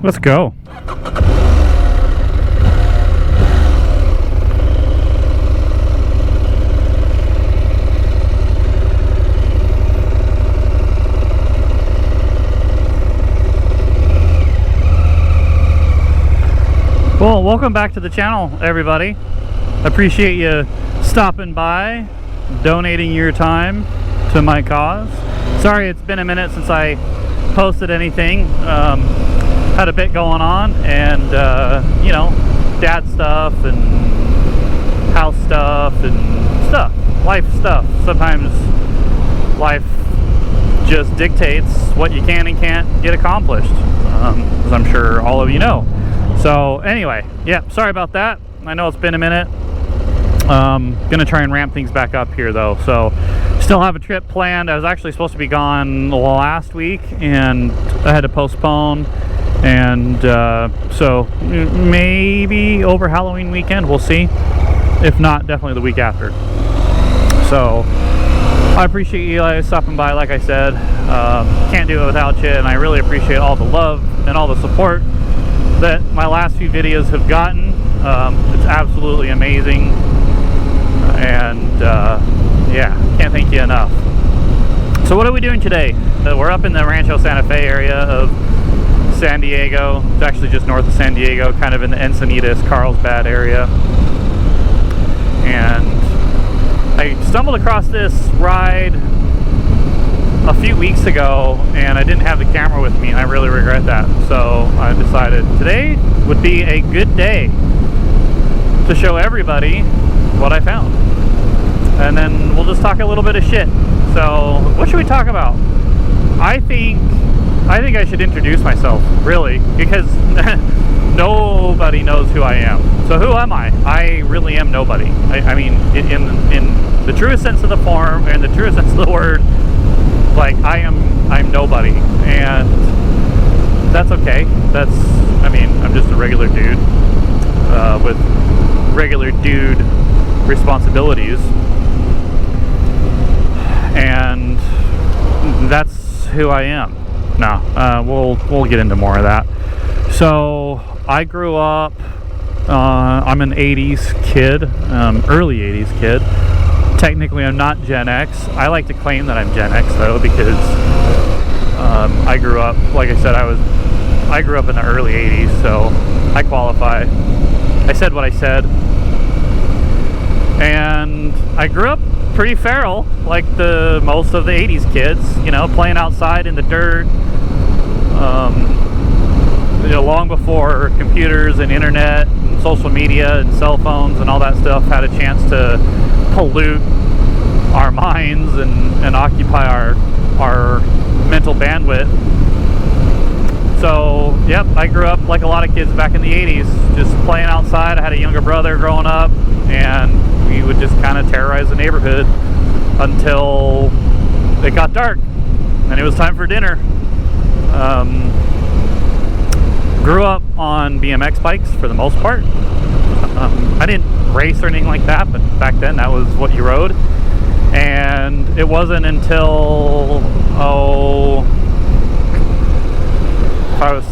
Let's go. Well, welcome back to the channel, everybody. Appreciate you stopping by, donating your time to my cause. Sorry it's been a minute since I posted anything. Had a bit going on, and you know, dad stuff and house stuff and life stuff. Sometimes life just dictates what you can and can't get accomplished, as I'm sure all of you know. So anyway, yeah, sorry about that. I know it's been a minute. Gonna try and ramp things back up here though. So still have a trip planned. I was actually supposed to be gone last week and I had to postpone, and so maybe over Halloween weekend, we'll see. If not, definitely the week after. So I appreciate you guys stopping by. Like I said, can't do it without you, and I really appreciate all the love and all the support that my last few videos have gotten. It's absolutely amazing, and yeah, can't thank you enough. So what are we doing today? We're up in the Rancho Santa Fe area of San Diego. It's actually just north of San Diego, kind of in the Encinitas, Carlsbad area. And I stumbled across this ride a few weeks ago, and I didn't have the camera with me, and I really regret that. So I decided today would be a good day to show everybody what I found, and then we'll just talk a little bit of shit. So what should we talk about? I think I should introduce myself, really, because nobody knows who I am. So who am I? I really am nobody. I mean, in the truest sense of the form, and the truest sense of the word, like I'm nobody, and that's okay. I mean, I'm just a regular dude with regular dude responsibilities, and that's who I am. No, we'll get into more of that. So I grew up. I'm an '80s kid, early '80s kid. Technically, I'm not Gen X. I like to claim that I'm Gen X though, because I grew up, like I said, I grew up in the early '80s, so I qualify. I said what I said, and I grew up pretty feral, like most of the '80s kids. You know, playing outside in the dirt. You know, long before computers and internet and social media and cell phones and all that stuff had a chance to pollute our minds and occupy our mental bandwidth. So yep, I grew up like a lot of kids back in the 80s, just playing outside. I had a younger brother growing up, and we would just kind of terrorize the neighborhood until it got dark and it was time for dinner. Grew up on BMX bikes for the most part. I didn't race or anything like that, but back then that was what you rode. And it wasn't until, if I was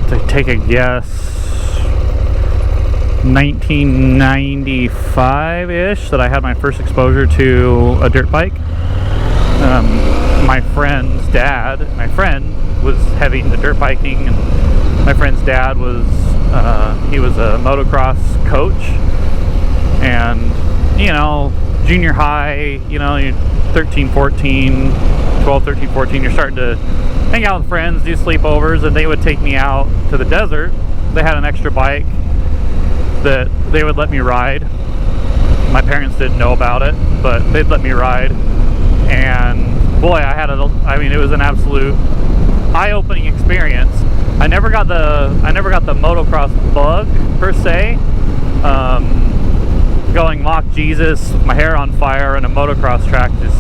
to take a guess, 1995-ish, that I had my first exposure to a dirt bike. My friend's dad, my friend was heavy into dirt biking, and my friend's dad was, he was a motocross coach, and, you know, junior high, you know, you're 13, 14, 12, 13, 14, you're starting to hang out with friends, do sleepovers, and they would take me out to the desert. They had an extra bike that they would let me ride. My parents didn't know about it, but they'd let me ride, and boy, I mean, it was an absolute eye-opening experience. I never got the motocross bug per se. Going mock Jesus with my hair on fire in a motocross track just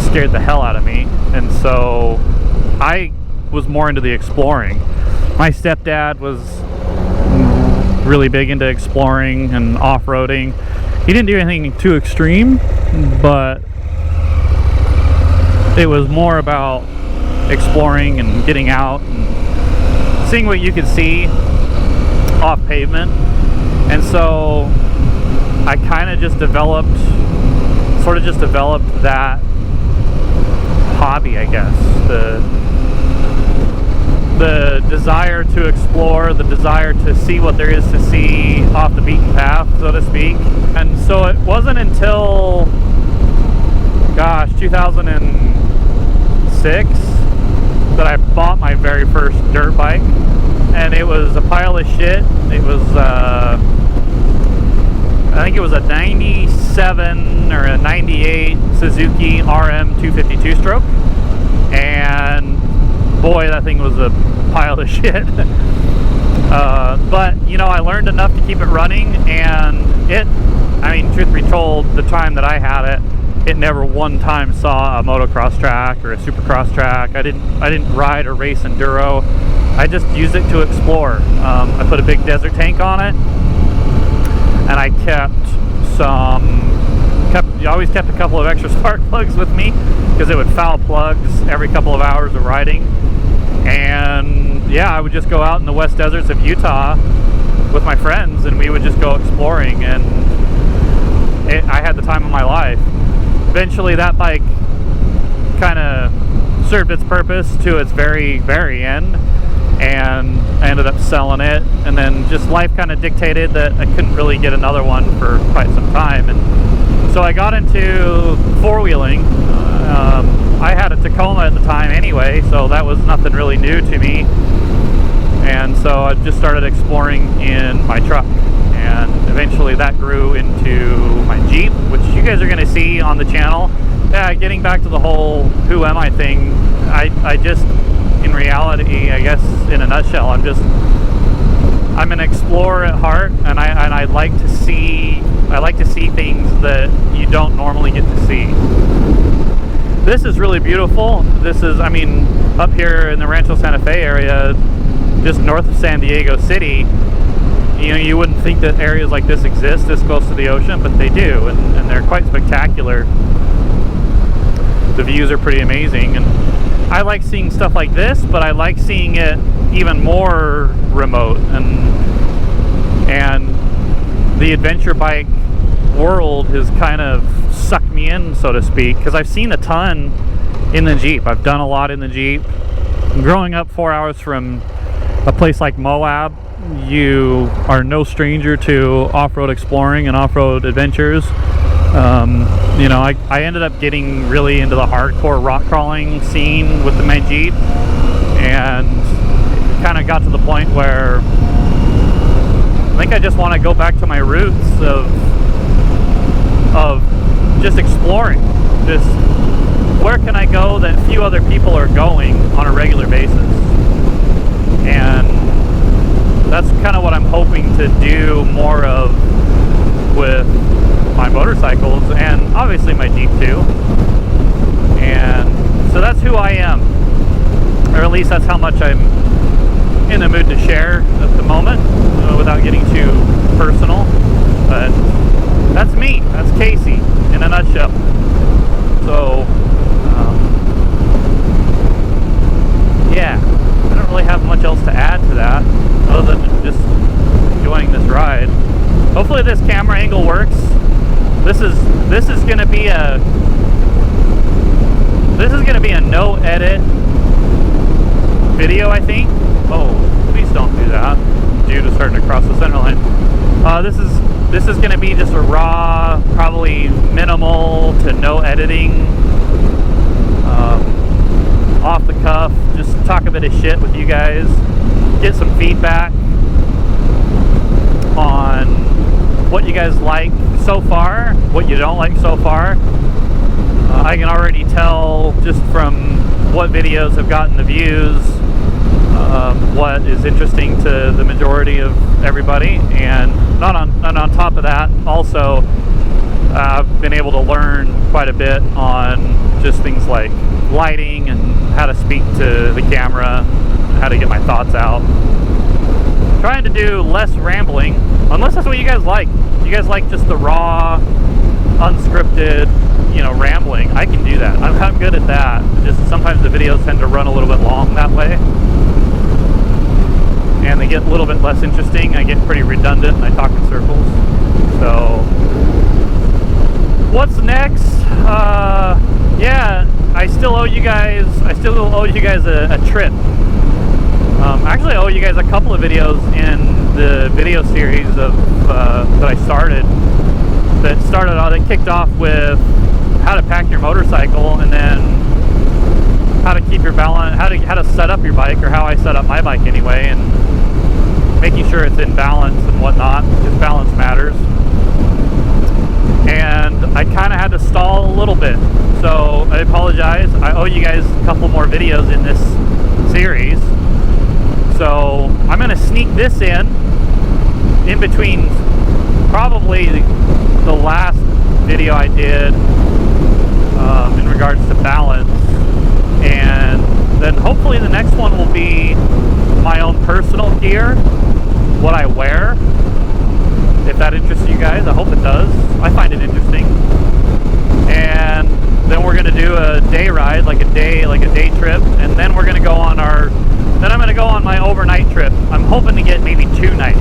scared the hell out of me, and so I was more into the exploring. My stepdad was really big into exploring and off-roading. He didn't do anything too extreme, but it was more about exploring and getting out and seeing what you could see off pavement. And so I kind of just developed that hobby, I guess. The desire to explore, the desire to see what there is to see off the beaten path, so to speak. And so it wasn't until, gosh, 2006 that I bought my very first dirt bike. And it was a pile of shit. It was, I think it was a 97 or a 98 Suzuki RM 252 stroke. And boy, that thing was a pile of shit. But, you know, I learned enough to keep it running, and truth be told, the time that I had it, it never one time saw a motocross track or a supercross track. I didn't ride or race enduro. I just used it to explore. I put a big desert tank on it, and I always kept a couple of extra spark plugs with me, because it would foul plugs every couple of hours of riding. And yeah, I would just go out in the west deserts of Utah with my friends, and we would just go exploring, and I had the time of my life. Eventually that bike kind of served its purpose to its very, very end, and I ended up selling it, and then just life kind of dictated that I couldn't really get another one for quite some time. And so I got into four-wheeling. I had a Tacoma at the time anyway, so that was nothing really new to me. And so I just started exploring in my truck, and eventually that grew into my Jeep, which you guys are going to see on the channel. Yeah, getting back to the whole who am I thing, I just, in reality, I guess in a nutshell, I'm an explorer at heart, and I like to see things that you don't normally get to see. This is really beautiful. This is, up here in the Rancho Santa Fe area, just north of San Diego City, you wouldn't think that areas like this exist this close to the ocean, but they do, and they're quite spectacular. The views are pretty amazing, and I like seeing stuff like this, but I like seeing it even more remote, and the adventure bike world has kind of sucked me in, so to speak, because I've seen a ton in the Jeep. I've done a lot in the Jeep. Growing up 4 hours from a place like Moab, you are no stranger to off-road exploring and off-road adventures. I ended up getting really into the hardcore rock crawling scene with my Jeep, and kind of got to the point where I think I just want to go back to my roots of just exploring. Just where can I go that few other people are going on a regular basis? And that's kind of what I'm hoping to do more of with my motorcycles, and obviously my Jeep too. And so that's who I am, or at least that's how much I'm in the mood to share at the moment, without getting too personal. But that's me. That's Casey in a nutshell. So yeah, I don't really have much else to add to that other than just enjoying this ride. Hopefully this camera angle works. This is gonna be a no edit video, I think. Oh, please don't do that. Dude is starting to cross the center line. This is gonna be just a raw, probably minimal to no editing, off the cuff, just talk a bit of shit with you guys, get some feedback on what you guys like so far, what you don't like so far. I can already tell just from what videos have gotten the views, what is interesting to the majority of everybody, and on top of that, also I've been able to learn quite a bit on just things like lighting and how to speak to the camera, how to get my thoughts out. Trying to do less rambling, unless that's what you guys like. You guys like just the raw, unscripted, rambling. I can do that. I'm good at that. Just sometimes the videos tend to run a little bit long that way. and they get a little bit less interesting. I get pretty redundant and I talk in circles. So what's next? Yeah, I still owe you guys a trip. Actually, I owe you guys a couple of videos in the video series of that I started. That kicked off with how to pack your motorcycle, and then how to keep your balance, how to set up your bike, or how I set up my bike anyway, and making sure it's in balance and whatnot, because balance matters. And I kind of had to stall a little bit, so I apologize. I owe you guys a couple more videos in this series, so I'm going to sneak this in between probably the last video I did in regards to balance, and then hopefully the next one will be my own personal gear, what I wear. If that interests you guys, I hope it does. I find it interesting. And then we're gonna do a day ride, like a day trip, and then we're gonna go on then I'm gonna go on my overnight trip. I'm hoping to get maybe 2 nights,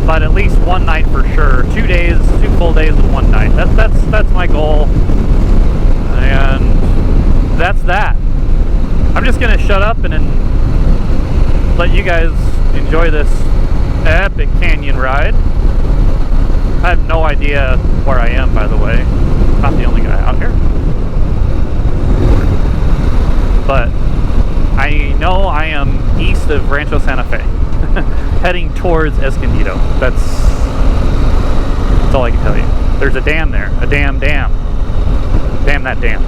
but at least 1 night for sure. 2 days, 2 full days and 1 night. That's my goal, and that's that. I'm just gonna shut up and then let you guys enjoy this epic canyon ride. I have no idea where I am, by the way. I'm not the only guy out here. But I know I am east of Rancho Santa Fe, heading towards Escondido. That's all I can tell you. There's a dam there. A dam. Damn that dam.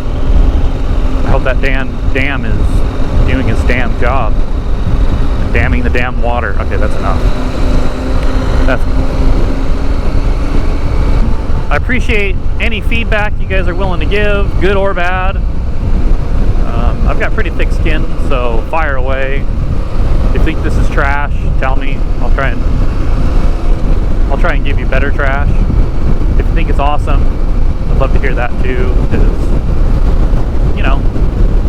I hope that dam is doing its damn job. Damming the damn water. Okay, that's enough. I appreciate any feedback you guys are willing to give, good or bad. I've got pretty thick skin, so fire away. If you think this is trash, tell me. I'll try and give you better trash. If you think it's awesome, I'd love to hear that too, because, you know,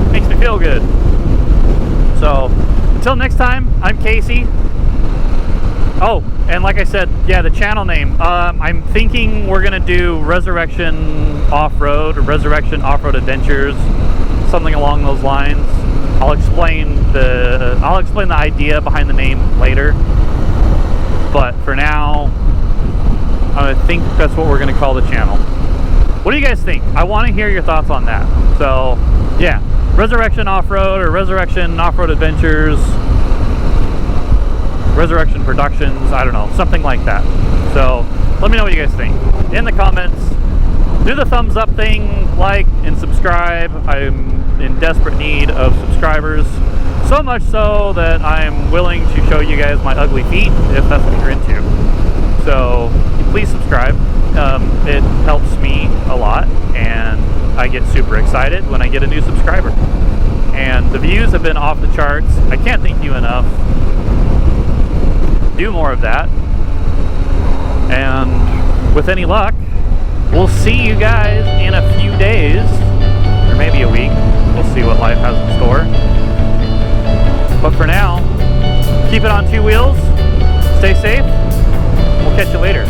it makes me feel good. So until next time, I'm Casey. Oh, and like I said, yeah, the channel name. I'm thinking we're gonna do Resurrection Off-Road or Resurrection Off-Road Adventures, something along those lines. I'll explain the idea behind the name later. But for now, I think that's what we're gonna call the channel. What do you guys think? I want to hear your thoughts on that. So yeah, Resurrection Off-Road or Resurrection Off-Road Adventures, Resurrection Productions, I don't know, something like that. So let me know what you guys think in the comments. Do the thumbs up thing, like and subscribe. I'm in desperate need of subscribers, so much so that I'm willing to show you guys my ugly feet if that's what you're into. So please subscribe. It helps me a lot, and I get super excited when I get a new subscriber. And the views have been off the charts. I can't thank you enough. Do more of that, and with any luck, we'll see you guys in a few days, or maybe a week. We'll see what life has in store. But for now, keep it on 2 wheels, stay safe, we'll catch you later.